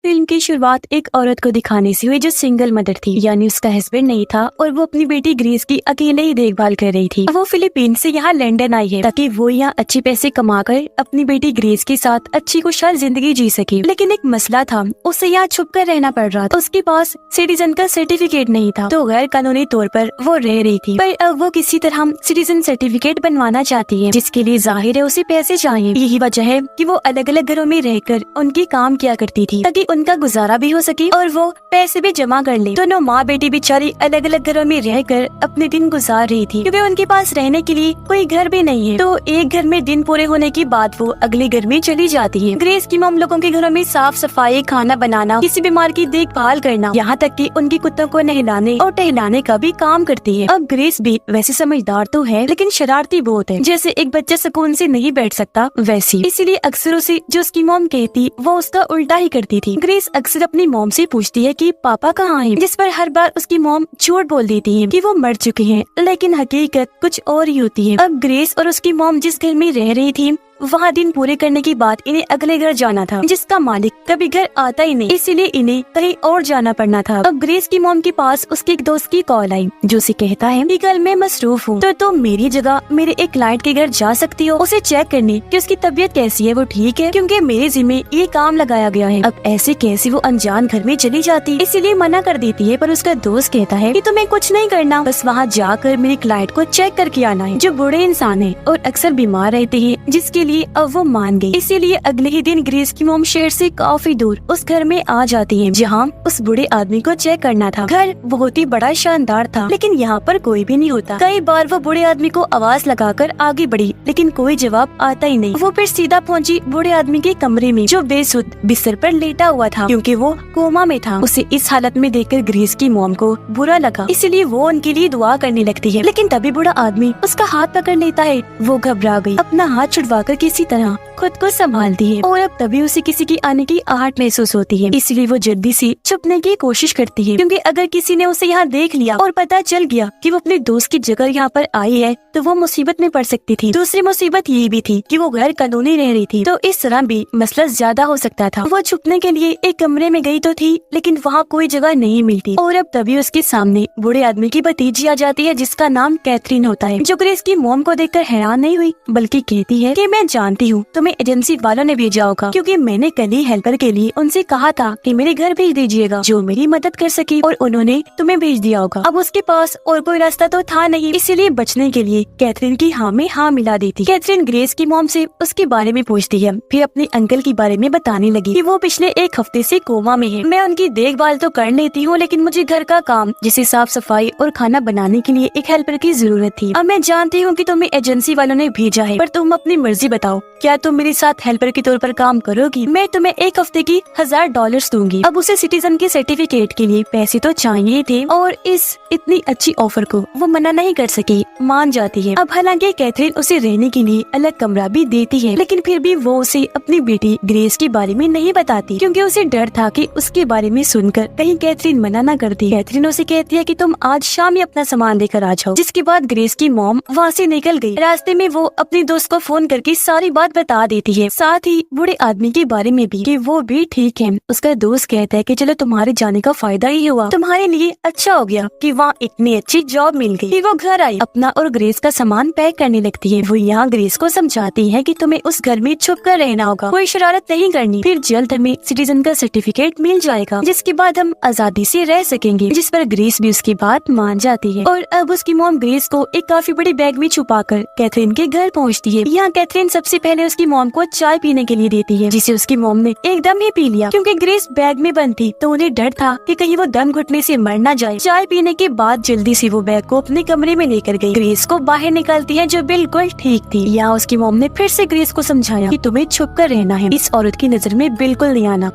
Film की शुरुआत एक औरत को दिखाने से हुई जो सिंगल मदर थी, यानी उसका हस्बैंड नहीं था और वो अपनी बेटी ग्रेस की अकेले ही देखभाल कर रही थी। वो फिलीपीन से यहाँ लंदन आई है ताकि वो यहाँ अच्छे पैसे कमाकर अपनी बेटी ग्रेस के साथ अच्छी खुशहाल जिंदगी जी सके। लेकिन एक मसला था, उसे यहाँ छुप कर रहना पड़ रहा था। उसके पास सिटीजन का सर्टिफिकेट नहीं था, तो गैर कानूनी तौर पर वो रह रही थी। पर अब वो किसी तरह सिटीजन सर्टिफिकेट बनवाना चाहती है, जिसके लिए जाहिर है उसे पैसे चाहिए। यही वजह है कि वो अलग अलग घरों में रहकर उनकी काम किया करती थी ताकि उनका गुजारा भी हो सके और वो पैसे भी जमा कर ले। दोनों माँ बेटी बेचारी अलग अलग घरों में रहकर अपने दिन गुजार रही थी, क्योंकि उनके पास रहने के लिए कोई घर भी नहीं है। तो एक घर में दिन पूरे होने के बाद वो अगले घर में चली जाती है। ग्रेस की मॉम लोगों के घरों में साफ सफाई, खाना बनाना, किसी बीमार की देखभाल करना, यहाँ तक कि उनके कुत्तों को नहलाने और टहलाने का भी काम करती है। अब ग्रेस भी वैसे समझदार तो है, लेकिन शरारती बहुत है। जैसे एक बच्चा सुकून से नहीं बैठ सकता वैसी, इसीलिए अक्सर उसे जो उसकी मॉम कहती वो उसका उल्टा ही करती थी। ग्रेस अक्सर अपनी मॉम से पूछती है कि पापा कहाँ हैं, जिस पर हर बार उसकी मॉम झूठ बोल देती है कि वो मर चुके हैं, लेकिन हकीकत कुछ और ही होती है। अब ग्रेस और उसकी मॉम जिस घर में रह रही थी वहाँ दिन पूरे करने के बाद इन्हें अगले घर जाना था, जिसका मालिक कभी घर आता ही नहीं, इसीलिए इन्हें कहीं और जाना पड़ना था। अब ग्रेस की मॉम के पास उसके एक दोस्त की कॉल आई, जो उसे कहता है कि कल मैं मसरूफ हूँ, तो तुम मेरी जगह मेरे एक क्लाइंट के घर जा सकती हो उसे चेक करने कि उसकी तबीयत कैसी है, वो ठीक है, क्योंकि मेरे जिम्मे ये काम लगाया गया है। अब ऐसे कैसे वो अनजान घर में चली जाती, इसीलिए मना कर देती है। पर उसका दोस्त कहता है कि तुम्हें कुछ नहीं करना, बस वहाँ जाकर मेरे क्लाइंट को चेक करके आना है, जो बूढ़े इंसान है और अक्सर बीमार रहते हैं, जिसके लिए अब वो मान गई। इसीलिए अगले ही दिन ग्रेस की मॉम शहर से काफी दूर उस घर में आ जाती है, जहाँ उस बूढ़े आदमी को चेक करना था। घर बहुत ही बड़ा शानदार था, लेकिन यहाँ पर कोई भी नहीं होता। कई बार वो बूढ़े आदमी को आवाज लगाकर आगे बढ़ी, लेकिन कोई जवाब आता ही नहीं। वो फिर सीधा पहुँची बूढ़े आदमी के कमरे में, जो बेसुध बिस्तर पर लेटा हुआ था, क्योंकि वो कोमा में था। उसे इस हालत में देखकर ग्रेस की मॉम को बुरा लगा, इसलिए वो उनके लिए दुआ करने लगती है। लेकिन तभी बूढ़ा आदमी उसका हाथ पकड़ लेता है। वो घबरा गई, अपना हाथ छुड़वाकर किसी तरह खुद को संभालती है और अब तभी उसे किसी की आने की आहट महसूस होती है, इसलिए वो जल्दी से छुपने की कोशिश करती है, क्योंकि अगर किसी ने उसे यहाँ देख लिया और पता चल गया कि वो अपने दोस्त की जगह यहाँ पर आई है, तो वो मुसीबत में पड़ सकती थी। दूसरी मुसीबत ये भी थी कि वो गैर कानूनी रह रही थी, तो इस तरह भी मसला ज्यादा हो सकता था। वो छुपने के लिए एक कमरे में गई तो थी, लेकिन वहाँ कोई जगह नहीं मिलती और अब तभी उसके सामने बूढ़े आदमी की भतीजी आ जाती है, जिसका नाम कैथरीन होता है, जो ग्रेस की मॉम को देखकर हैरान नहीं हुई, बल्कि कहती है कि मैं जानती हूँ तुम्हें एजेंसी वालों ने भेजा होगा, क्योंकि मैंने कल ही हेल्पर के लिए उनसे कहा था कि मेरे घर भेज दीजिएगा जो मेरी मदद कर सके, और उन्होंने तुम्हें भेज दिया होगा। अब उसके पास और कोई रास्ता तो था नहीं, इसीलिए बचने के लिए कैथरीन की हाँ में हाँ मिला देती। कैथरीन ग्रेस की मॉम से उसके बारे में पूछती है, फिर अपने अंकल के बारे में बताने लगी कि वो पिछले एक हफ्ते से कोमा में है। मैं उनकी देखभाल तो कर लेती हूँ, लेकिन मुझे घर का काम जैसे साफ सफाई और खाना बनाने के लिए एक हेल्पर की जरूरत थी। अब मैं जानती हूँ कि तुम्हें एजेंसी वालों ने भेजा है, पर तुम अपनी मर्जी बताओ, क्या तुम मेरे साथ हेल्पर के तौर पर काम करोगी? मैं तुम्हें एक हफ्ते की $1000 दूंगी। अब उसे सिटीजन के सर्टिफिकेट के लिए पैसे तो चाहिए थे, और इस इतनी अच्छी ऑफर को वो मना नहीं कर सकी, मान जाती है। अब हालांकि कैथरीन उसे रहने के लिए अलग कमरा भी देती है, लेकिन फिर भी वो उसे अपनी बेटी ग्रेस के बारे में नहीं बताती, क्योंकि उसे डर था कि उसके बारे में सुनकर कहीं कैथरीन मना न कर दी। कैथरीन उसे कहती है कि तुम आज शाम ही अपना सामान लेकर आ जाओ, जिसके बाद ग्रेस की मॉम वहाँ से निकल गई। रास्ते में वो अपने दोस्त को फोन करके सारी बात बता देती है, साथ ही बूढ़े आदमी के बारे में भी कि वो भी ठीक है। उसका दोस्त कहता है कि चलो तुम्हारे जाने का फायदा ही हुआ, तुम्हारे लिए अच्छा हो गया कि वहाँ इतनी अच्छी जॉब मिल गई। फिर वो घर आई, अपना और ग्रेस का सामान पैक करने लगती है। वो यहाँ ग्रेस को समझाती है कि तुम्हें उस घर में छुप कर रहना होगा, कोई शरारत नहीं करनी, फिर जल्द हमें सिटीजन का सर्टिफिकेट मिल जाएगा, जिसके बाद हम आजादी से रह सकेंगे। जिस पर ग्रेस भी उसकी बात मान जाती है और अब उसकी मॉम ग्रेस को एक काफी बड़ी बैग में छुपाकर कैथरीन के घर पहुँचती है। यहाँ कैथरीन सबसे पहले उसकी मॉम को चाय पीने के लिए देती है, जिसे उसकी मॉम ने एकदम ही पी लिया, क्योंकि ग्रेस बैग में बंद थी, तो उन्हें डर था कि कहीं वो दम घुटने से मर न जाए। चाय पीने के बाद जल्दी से वो बैग को अपने कमरे में लेकर गई। ग्रेस को बाहर निकालती है, जो बिल्कुल ठीक थी। यहाँ उसकी मॉम ने फिर से ग्रेस को समझाया कि तुम्हें छुप कर रहना है, इस औरत की नजर में बिल्कुल नहीं आना।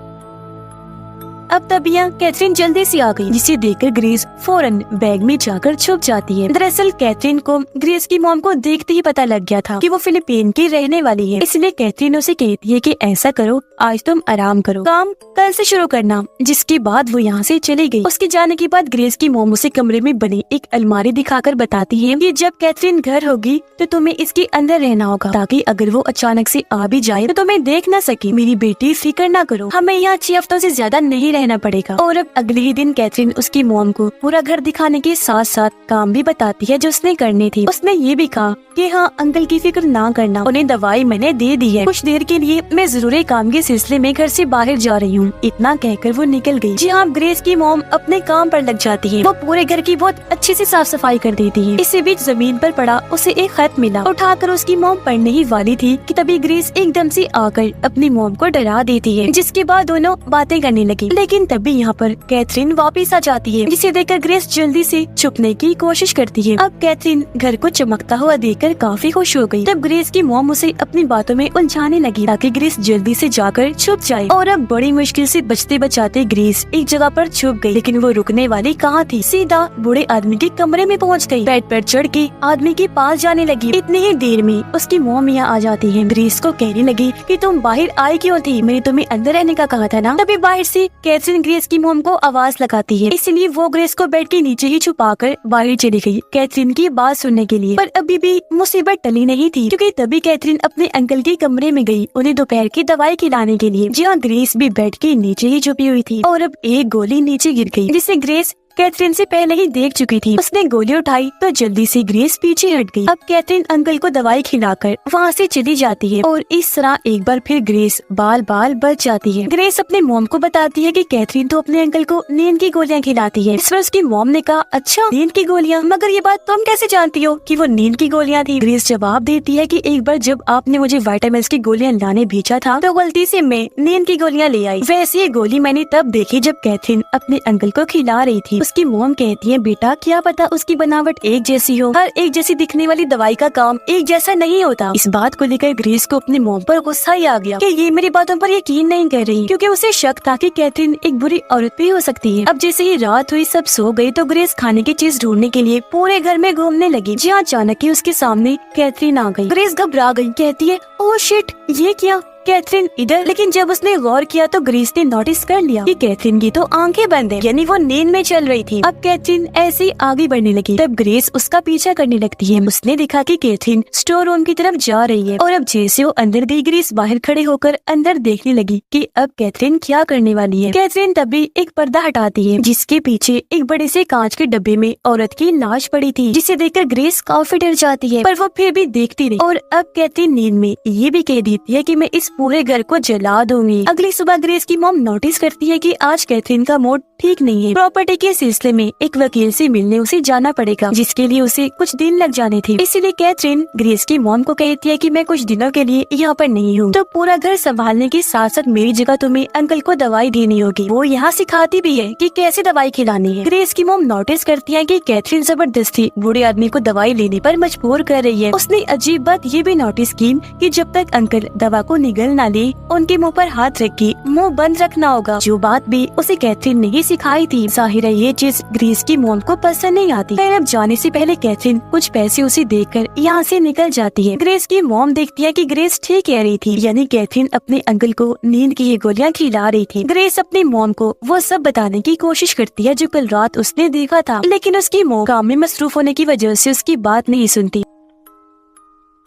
अब तब यहाँ कैथरीन जल्दी से आ गई, जिसे देखकर ग्रेस फौरन बैग में जाकर छुप जाती है। दरअसल कैथरीन को ग्रेस की मॉम को देखते ही पता लग गया था कि वो फिलीपीन की रहने वाली है, इसलिए कैथरीन उसे कहती है कि ऐसा करो, आज तुम आराम करो, काम कल से शुरू करना। जिसके बाद वो यहाँ से चली गई। उसके जाने के बाद ग्रेस की मोम उसे कमरे में बनी एक अलमारी दिखाकर बताती है कि जब कैथरीन घर होगी तो तुम्हें इसके अंदर रहना होगा, ताकि अगर वो अचानक से आ भी जाए तो तुम्हें देख न सके। मेरी बेटी फिक्र न करो, हमें यहाँ 6 हफ्तों से ज्यादा नहीं रहना पड़ेगा। और अब अगले ही दिन कैथरीन उसकी मोम को पूरा घर दिखाने के साथ साथ काम भी बताती है जो उसने करनी थी। उसने ये भी कहा कि हाँ अंकल की फिक्र ना करना, उन्हें दवाई मैंने दे दी है, कुछ देर के लिए मैं जरूरी काम के सिलसिले में घर से बाहर जा रही हूँ। इतना कहकर वो निकल गई। जी हाँ, ग्रेस की मोम अपने काम पर लग जाती है। वो पूरे घर की बहुत अच्छे से साफ सफाई कर देती है। इसी बीच जमीन पर पड़ा उसे एक खत मिला। उठाकर उसकी मोम पढ़ने ही वाली थी कि तभी ग्रेस एकदम से आकर अपनी मोम को डरा देती है, जिसके बाद दोनों बातें करने लगी। लेकिन तभी यहाँ पर कैथरीन वापस आ जाती है, जिसे देखकर ग्रेस जल्दी से छुपने की कोशिश करती है। अब कैथरीन घर को चमकता हुआ देखकर काफी खुश हो गई। तब ग्रेस की मोम उसे अपनी बातों में उलझाने लगी ताकि ग्रेस जल्दी से जाकर छुप जाए। और अब बड़ी मुश्किल से बचते बचाते ग्रेस एक जगह पर छुप गई। लेकिन वो रुकने वाली कहाँ थी, सीधा बूढ़े आदमी के कमरे में पहुँच गई। बेड पर चढ़ के आदमी के पास जाने लगी। इतनी ही देर में उसकी मोम यहाँ आ जाती है। ग्रेस को कहने लगी कि तुम बाहर आई क्यों थी, मैंने तुम्हें अंदर रहने का कहा था ना। तभी बाहर से कैथरीन ग्रेस की मोम को आवाज लगाती है, इसलिए वो ग्रेस को बेड के नीचे ही छुपाकर बाहर चली गई कैथरीन की बात सुनने के लिए। पर अभी भी मुसीबत टली नहीं थी, क्योंकि तभी कैथरीन अपने अंकल के कमरे में गई उन्हें दोपहर की दवाई खिलाने के लिए। जी हाँ, ग्रेस भी बेड के नीचे ही छुपी हुई थी और अब एक गोली नीचे गिर गई, जिसे ग्रेस कैथरीन से पहले ही देख चुकी थी। उसने गोली उठाई तो जल्दी से ग्रेस पीछे हट गई। अब कैथरीन अंकल को दवाई खिलाकर वहाँ से चली जाती है और इस तरह एक बार फिर ग्रेस बाल बाल बच जाती है। ग्रेस अपने मॉम को बताती है कि कैथरीन तो अपने अंकल को नींद की गोलियां खिलाती है। इस पर उसकी मॉम ने कहा, अच्छा नींद की गोलियां, मगर ये बात तुम कैसे जानती हो कि वो नींद की गोलियां थी? ग्रेस जवाब देती है कि एक बार जब आपने मुझे विटामिन्स की गोलियां लाने भेजा था तो गलती से मैं नींद की गोलियां ले आई। वैसे ये गोली मैंने तब देखी जब कैथरीन अपने अंकल को खिला रही थी। उसकी मॉम कहती है, बेटा क्या पता उसकी बनावट एक जैसी हो, हर एक जैसी दिखने वाली दवाई का काम एक जैसा नहीं होता। इस बात को लेकर ग्रेस को अपने मॉम पर गुस्सा ही आ गया कि ये मेरी बातों पर यकीन नहीं कर रही, क्योंकि उसे शक था कि कैथरीन एक बुरी औरत भी हो सकती है। अब जैसे ही रात हुई, सब सो गए तो ग्रेस खाने की चीज ढूंढने के लिए पूरे घर में घूमने लगी। जी अचानक ही उसके सामने कैथरीन आ गई। ग्रेस घबरा गई, कहती है, ओह शिट, ये क्या? कैथरीन इधर। लेकिन जब उसने गौर किया तो ग्रेस ने नोटिस कर लिया कि कैथरीन की तो आंखें बंद है, यानी वो नींद में चल रही थी। अब कैथरीन ऐसे आगे बढ़ने लगी। तब ग्रेस उसका पीछा करने लगती है। उसने देखा कि कैथरीन स्टोर रूम की तरफ जा रही है और अब जैसे वो अंदर गई, ग्रेस बाहर खड़े होकर अंदर देखने लगी कि अब कैथरीन क्या करने वाली है। कैथरीन तभी एक पर्दा हटाती है, जिसके पीछे एक बड़े से कांच के डब्बे में औरत की लाश पड़ी थी, जिसे देखकर ग्रेस काफी डर जाती है, पर वो फिर भी देखती रही। और अब कैथरीन नींद में ये भी कह देती है कि मैं इस पूरे घर को जला दूंगी। अगली सुबह ग्रेस की मॉम नोटिस करती है कि आज कैथरीन का मूड ठीक नहीं है। प्रॉपर्टी के सिलसिले में एक वकील से मिलने उसे जाना पड़ेगा, जिसके लिए उसे कुछ दिन लग जाने थे। इसीलिए कैथरीन ग्रेस की मॉम को कहती है कि मैं कुछ दिनों के लिए यहाँ पर नहीं हूँ, तो पूरा घर संभालने के साथ साथ मेरी जगह तुम्हें अंकल को दवाई देनी होगी। वो यहाँ सिखाती भी है कि कैसे दवाई खिलानी है। ग्रेस की मॉम नोटिस करती है कि कैथरीन जबरदस्ती बूढ़े आदमी को दवाई लेने पर मजबूर कर रही है। उसने अजीब बात ये भी नोटिस की कि जब तक अंकल दवा को निगल ना ले, उनके मुंह पर हाथ रख के मुंह बंद रखना होगा, जो बात भी उसे कैथरीन ने ही सिखाई थी। जाहिर है ये चीज ग्रेस की मॉम को पसंद नहीं आती। फिर अब जाने से पहले कैथरीन कुछ पैसे उसे देकर यहाँ से निकल जाती है। ग्रेस की मॉम देखती है कि ग्रेस ठीक कह रही थी, यानी कैथरीन अपने अंकल को नींद की ये गोलियां खिला रही थी। ग्रेस अपनी मॉम को वो सब बताने की कोशिश करती है जो कल रात उसने देखा था, लेकिन उसकी मॉम काम में मसरूफ होने की वजह से उसकी बात नहीं सुनती।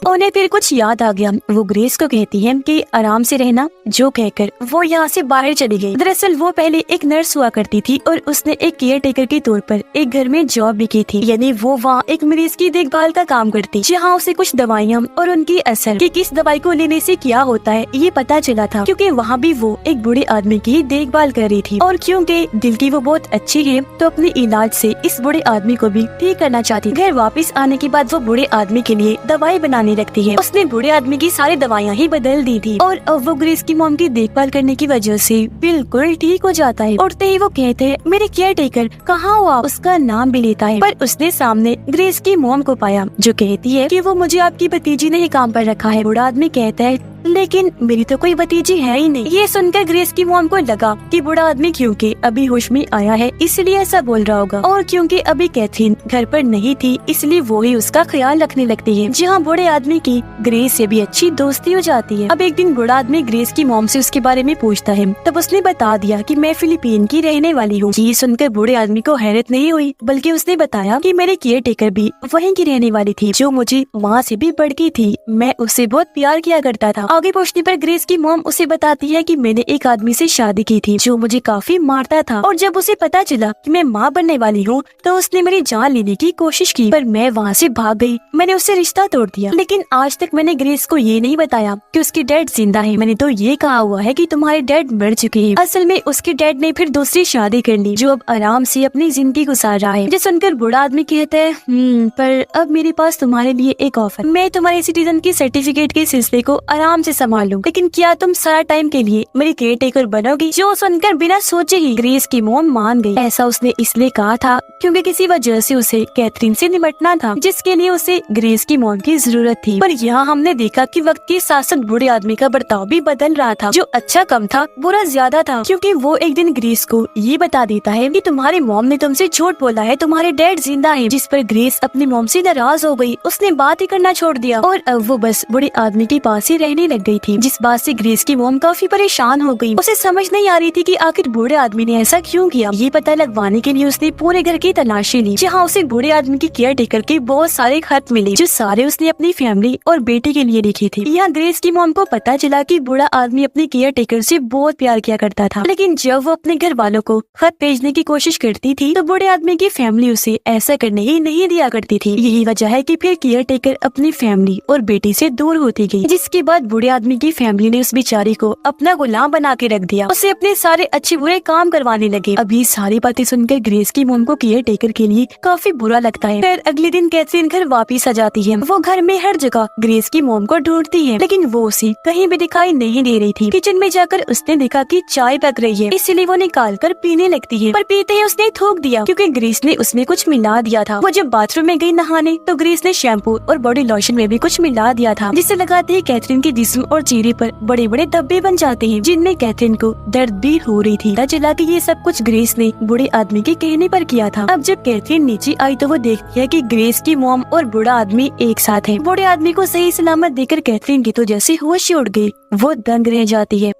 उन्हें फिर कुछ याद आ गया। वो ग्रेस को कहती है कि आराम से रहना, जो कहकर वो यहाँ से बाहर चली गई। दरअसल वो पहले एक नर्स हुआ करती थी और उसने एक केयर टेकर के तौर पर एक घर में जॉब भी की थी, यानी वो वहाँ एक मरीज की देखभाल का काम करती, जहाँ उसे कुछ दवाइयाँ और उनकी असर कि किस दवाई को लेने से क्या होता है ये पता चला था, क्योंकि वहाँ भी वो एक बूढ़े आदमी की देखभाल कर रही थी। और क्योंकि दिल की वो बहुत अच्छी है तो अपने इलाज से इस बूढ़े आदमी को भी ठीक करना चाहती। घर वापस आने के बाद वो बूढ़े आदमी के लिए दवाई बनाने लगती है। उसने बूढ़े आदमी की सारी दवाइयाँ ही बदल दी थी और अब वो ग्रेस की मॉम की देखभाल करने की वजह से बिल्कुल ठीक हो जाता है। उठते ही वो कहते हैं, मेरे केयर टेकर कहाँ हो आप? उसका नाम भी लेता है, पर उसने सामने ग्रेस की मॉम को पाया, जो कहती है कि वो मुझे आपकी भतीजी ने ही काम पर रखा है। बूढ़ा आदमी कहता है, लेकिन मेरी तो कोई भतीजी है ही नहीं। ये सुनकर ग्रेस की मॉम को लगा कि बूढ़ा आदमी क्योंकि अभी होश में आया है इसलिए ऐसा बोल रहा होगा, और क्योंकि अभी कैथरीन घर पर नहीं थी इसलिए वो ही उसका ख्याल रखने लगती है, जहाँ बूढ़े आदमी की ग्रेस से भी अच्छी दोस्ती हो जाती है। अब एक दिन बूढ़ा आदमी ग्रेस की मॉम से उसके बारे में पूछता है, तब उसने बता दिया कि मैं फिलीपीन की रहने वाली हूँ। ये सुनकर बूढ़े आदमी को हैरत नहीं हुई, बल्कि उसने बताया कि मेरे केयर टेकर भी वहीं की रहने वाली थी, जो मुझे माँ से भी बढ़ गई थी। मैं उससे बहुत प्यार किया करता था। आगे पूछने पर ग्रेस की मॉम उसे बताती है कि मैंने एक आदमी से शादी की थी जो मुझे काफी मारता था, और जब उसे पता चला कि मैं माँ बनने वाली हूँ तो उसने मेरी जान लेने की कोशिश की, पर मैं वहाँ से भाग गई। मैंने उससे रिश्ता तोड़ दिया, लेकिन आज तक मैंने ग्रेस को ये नहीं बताया कि उसके डैड जिंदा है। मैंने तो ये कहा हुआ है कि तुम्हारे डैड मर चुके हैं। असल में उसके डैड ने फिर दूसरी शादी कर ली, जो अब आराम से अपनी जिंदगी गुजार रहा है। जो सुनकर बूढ़ा आदमी कहता है, पर अब मेरे पास तुम्हारे लिए एक ऑफर, मैं तुम्हारे सिटीजन की सर्टिफिकेट के सिलसिले को आराम से संभाल लूं, लेकिन क्या तुम सारा टाइम के लिए मेरी केयर टेकर बनोगी? जो सुनकर बिना सोचे ही ग्रेस की मॉम मान गई। ऐसा उसने इसलिए कहा था क्योंकि किसी वजह से उसे कैथरीन से निपटना था, जिसके लिए उसे ग्रेस की मॉम की जरूरत थी। पर यहाँ हमने देखा कि वक्त के साथ साथ बूढ़े आदमी का बर्ताव भी बदल रहा था। जो अच्छा कम था, बुरा ज्यादा था, क्योंकि वो एक दिन ग्रेस को ये बता देता है कि तुम्हारी मॉम ने तुमसे झूठ बोला है, तुम्हारे डैड जिंदा है। जिस पर ग्रेस अपनी मॉम से नाराज हो गई, उसने बात ही करना छोड़ दिया और अब वो बस बूढ़े आदमी के पास ही रहने लग गई थी, जिस बात से ग्रेस की मॉम काफी परेशान हो गई। उसे समझ नहीं आ रही थी कि आखिर बूढ़े आदमी ने ऐसा क्यों किया। ये पता लगवाने के लिए उसने पूरे घर की तलाशी ली, जहाँ उसे बूढ़े आदमी की केयर टेकर के बहुत सारे खत मिले, जो सारे उसने अपनी फैमिली और बेटे के लिए लिखे थे। यहाँ ग्रेस की मॉम को पता चला कि बूढ़ा आदमी अपनी केयर टेकर से बहुत प्यार किया करता था, लेकिन जब वो अपने घर वालों को खत भेजने की कोशिश करती थी तो बूढ़े आदमी की फैमिली उसे ऐसा करने ही नहीं दिया करती थी। यही वजह है कि फिर केयर टेकर अपनी फैमिली और बेटी से दूर होती गई, जिसके बाद बूढ़े आदमी की फैमिली ने उस बेचारी को अपना गुलाम बना के रख दिया। उसे अपने सारे अच्छे बुरे काम करवाने लगे। अभी सारी बातें सुनकर ग्रेस की मॉम को केयर टेकर के लिए काफी बुरा लगता है। फिर अगले दिन कैथरीन घर वापिस आ जाती है। वो घर में हर जगह ग्रेस की मॉम को ढूंढती है, लेकिन वो उसे कहीं भी दिखाई नहीं दे रही थी। किचन में जाकर उसने देखा कि चाय पक रही है, इसलिए वो निकाल कर पीने लगती है, पर पीते ही उसने थूक दिया क्योंकि ग्रेस ने उसमें कुछ मिला दिया था। वो जब बाथरूम में गई नहाने तो ग्रेस ने शैम्पू और बॉडी लोशन में भी कुछ मिला दिया था, जिससे लगाते ही कैथरीन के जिस्म और चेहरे पर बड़े बड़े धब्बे बन जाते हैं, जिनमें कैथरीन को दर्द भी हो रही थी। पता चला कि ये सब कुछ ग्रेस ने बूढ़े आदमी के कहने पर किया था। अब जब कैथरीन नीचे आई तो वो देखती है कि ग्रेस की मॉम और बूढ़ा आदमी एक साथ है। बूढ़े आदमी को सही सलामत देखकर कैथरीन की तो जैसे होश ही उड़ गई, वो दंग रह जाती है।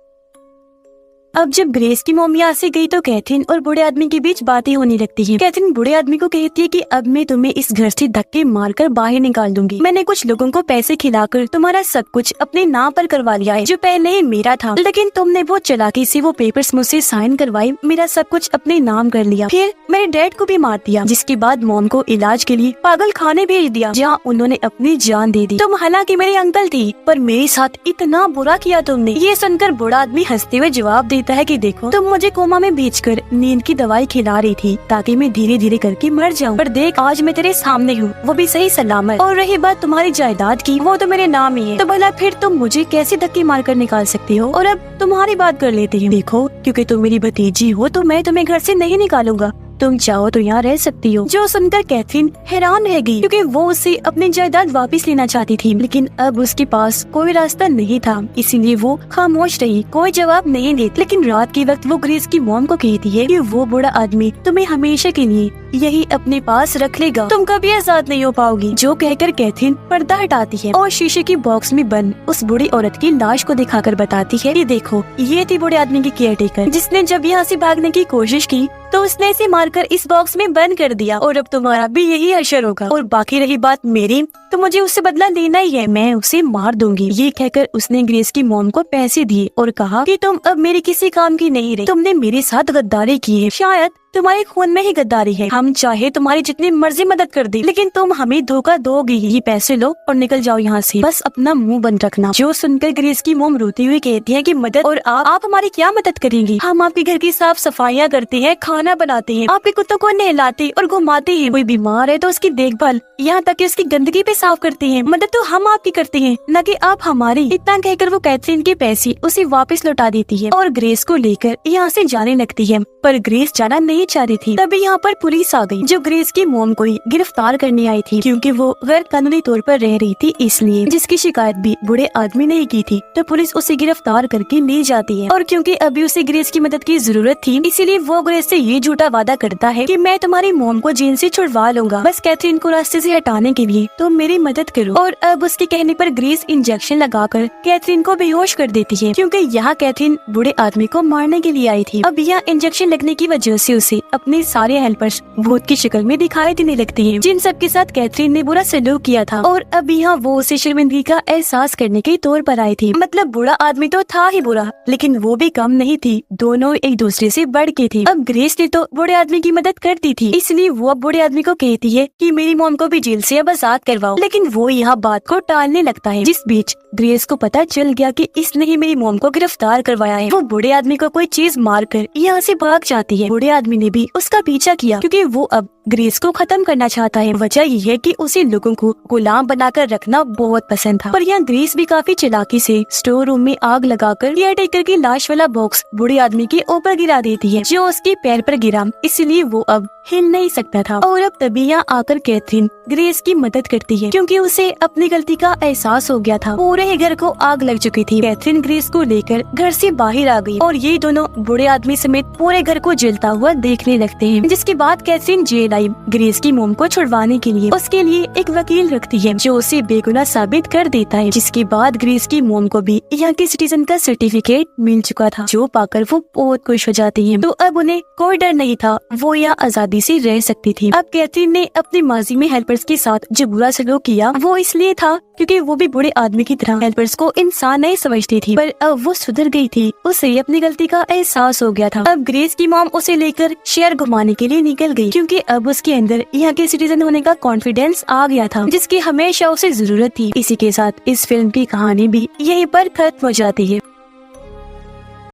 अब जब ग्रेस की मॉम यहाँ से गई तो कैथरीन और बूढ़े आदमी के बीच बातें होने लगती हैं। कैथरीन बूढ़े आदमी को कहती है कि अब मैं तुम्हें इस घर से धक्के मारकर बाहर निकाल दूंगी। मैंने कुछ लोगों को पैसे खिलाकर तुम्हारा सब कुछ अपने नाम पर करवा लिया है, जो पहले ही मेरा था, लेकिन तुमने बहुत चालाकी से वो पेपर्स मुझसे साइन करवाई, मेरा सब कुछ अपने नाम कर लिया, फिर मेरे डैड को भी मार दिया, जिसके बाद मॉम को इलाज के लिए पागल खाने भेज दिया, जहाँ उन्होंने अपनी जान दे दी। तुम हालांकि मेरे अंकल थी, पर मेरे साथ इतना बुरा किया तुमने। ये सुनकर बूढ़ा आदमी हंसते हुए जवाब देता है कि देखो, तुम मुझे कोमा में भेजकर नींद की दवाई खिला रही थी ताकि मैं धीरे धीरे करके मर जाऊं, पर देख आज मैं तेरे सामने हूँ, वो भी सही सलामत। और रही बात तुम्हारी जायदाद की, वो तो मेरे नाम ही है, तो भला फिर तुम मुझे कैसे धक्के मारकर निकाल सकती हो? और अब तुम्हारी बात कर लेती हूँ। देखो, क्योंकि तुम मेरी भतीजी हो तो मैं तुम्हें घर से नहीं निकालूंगा, तुम चाहो तो यहाँ रह सकती हो। जो सुनकर कैथरीन हैरान रह गई, क्योंकि वो उसे अपनी जायदाद वापस लेना चाहती थी, लेकिन अब उसके पास कोई रास्ता नहीं था, इसीलिए वो खामोश रही, कोई जवाब नहीं देती। लेकिन रात के वक्त वो ग्रेस की मॉम को कहती है कि वो बूढ़ा आदमी तुम्हें हमेशा के लिए यही अपने पास रख लेगा, तुम कभी आजाद नहीं हो पाओगी। जो कहकर कैथरीन पर्दा हटाती है और शीशे की बॉक्स में बंद उस बूढ़ी औरत की लाश को दिखाकर बताती है कि देखो, ये थी बूढ़े आदमी की केयर टेकर, जिसने जब यहाँ से भागने की कोशिश की तो उसने इसे मारकर इस बॉक्स में बंद कर दिया, और अब तुम्हारा भी यही असर होगा। और बाकी रही बात मेरी, तो मुझे उससे बदला लेना ही है, मैं उसे मार दूंगी। ये कहकर उसने ग्रेस की मॉम को पैसे दिए और कहा कि तुम अब मेरे किसी काम की नहीं रही, तुमने मेरे साथ गद्दारी की है, शायद तुम्हारे खून में ही गद्दारी है, हम चाहे तुम्हारी जितनी मर्जी मदद कर दे, लेकिन तुम हमें धोखा दोगी। ये पैसे लो और निकल जाओ यहाँ से, बस अपना मुंह बंद रखना। जो सुनकर ग्रेस की मॉम रोती हुई कहती है कि मदद, और आप हमारी क्या मदद करेंगी? हम आपके घर की साफ सफाइयाँ करते हैं, खाना बनाते हैं, आपके कुत्तों को नहलाते और घुमाते हैं, कोई बीमार है तो उसकी देखभाल, यहाँ तक कि उसकी गंदगी पे साफ करते हैं। मदद तो हम आपकी करते हैं, न कि आप हमारी। इतना कहकर वो कैथरीन के पैसे उसे वापस लौटा देती है और ग्रेस को लेकर यहाँ से जाने लगती है, पर ग्रेस जाना नहीं चाह रही थी। तभी यहाँ पर पुलिस आ गई, जो ग्रेस की मॉम को ही गिरफ्तार करने आई थी, क्योंकि वो गैर कानूनी तौर पर रह रही थी इसलिए, जिसकी शिकायत भी बूढ़े आदमी ने की थी। तो पुलिस उसे गिरफ्तार करके ले जाती है और क्योंकि अभी उसे ग्रेस की मदद की जरूरत थी, इसीलिए वो ग्रेस से ये झूठा वादा करता है कि मैं तुम्हारी मॉम को जेल से छुड़वा लूंगा, बस कैथरीन को रास्ते से हटाने के लिए तुम मेरी मदद करो। और अब उसके कहने पर ग्रेस इंजेक्शन लगाकर कैथरीन को बेहोश कर देती है, क्योंकि यहाँ कैथरीन बूढ़े आदमी को मारने के लिए आई थी। अब यहाँ इंजेक्शन लगने की वजह से उसे अपने सारे हेल्पर्स भूत की शक्ल में दिखाई देने लगते हैं, जिन सब के साथ कैथरीन ने बुरा सलूक किया था। और अब यहाँ वो उसे शर्मिंदगी का एहसास करने के तौर पर आई थी। मतलब बूढ़ा आदमी तो था ही बुरा, लेकिन वो भी कम नहीं थी, दोनों एक दूसरे से बढ़ के थी। अब ग्रेस ने तो बूढ़े आदमी की मदद कर दी थी, इसलिए वो अब बूढ़े आदमी को कहती है कि मेरी मॉम को भी जेल से अब आजाद करवाओ, लेकिन वो यहाँ बात को टालने लगता है। जिस बीच ग्रेस को पता चल गया कि इसने ही मेरी मॉम को गिरफ्तार करवाया है। वो बूढ़े आदमी को कोई चीज मारकर यहाँ से भाग जाती है। बूढ़े आदमी ने भी उसका पीछा किया, क्योंकि वो अब ग्रेस को खत्म करना चाहता है। वजह ये है कि उसे लोगों को गुलाम बनाकर रखना बहुत पसंद था। पर यहाँ ग्रेस भी काफी चालाकी से स्टोर रूम में आग लगाकर केयरटेकर की लाश वाला बॉक्स बूढ़े आदमी के ऊपर गिरा देती है, जो उसके पैर पर गिरा, इसलिए वो अब हिल नहीं सकता था। और अब तभी यहाँ आकर कैथरीन ग्रेस की मदद करती है, क्योंकि उसे अपनी गलती का एहसास हो गया था। पूरे घर को आग लग चुकी थी। कैथरीन ग्रेस को लेकर घर से बाहर आ गई और ये दोनों बूढ़े आदमी समेत पूरे घर को जलता हुआ देखने लगते हैं। जिसके बाद कैथरीन जेल आई ग्रेस की मॉम को छुड़वाने के लिए। उसके लिए एक वकील रखती है, जो उसे बेगुनाह साबित कर देता है। जिसके बाद ग्रेस की मॉम को भी यहाँ के सिटीजन का सर्टिफिकेट मिल चुका था, जो पाकर वो बहुत खुश हो जाती है। तो अब उन्हें कोई डर नहीं था, वो यहाँ आजादी से रह सकती थी। अब कैथरीन ने अपने माजी में हेल्पर्स के साथ जो बुरा सलूक किया, वो इसलिए था क्योंकि वो भी बूढ़े आदमी की तरह हेल्पर्स को इंसान नहीं समझती थी। पर अब वो सुधर गई थी, उसे अपनी गलती का एहसास हो गया था। अब ग्रेस की मॉम उसे लेकर शहर घुमाने के लिए निकल गई, क्योंकि अब उसके अंदर यहाँ के सिटीजन होने का कॉन्फिडेंस आ गया था, जिसकी हमेशा उसे जरूरत थी। इसी के साथ इस फिल्म की कहानी भी यहीं पर खत्म हो जाती है।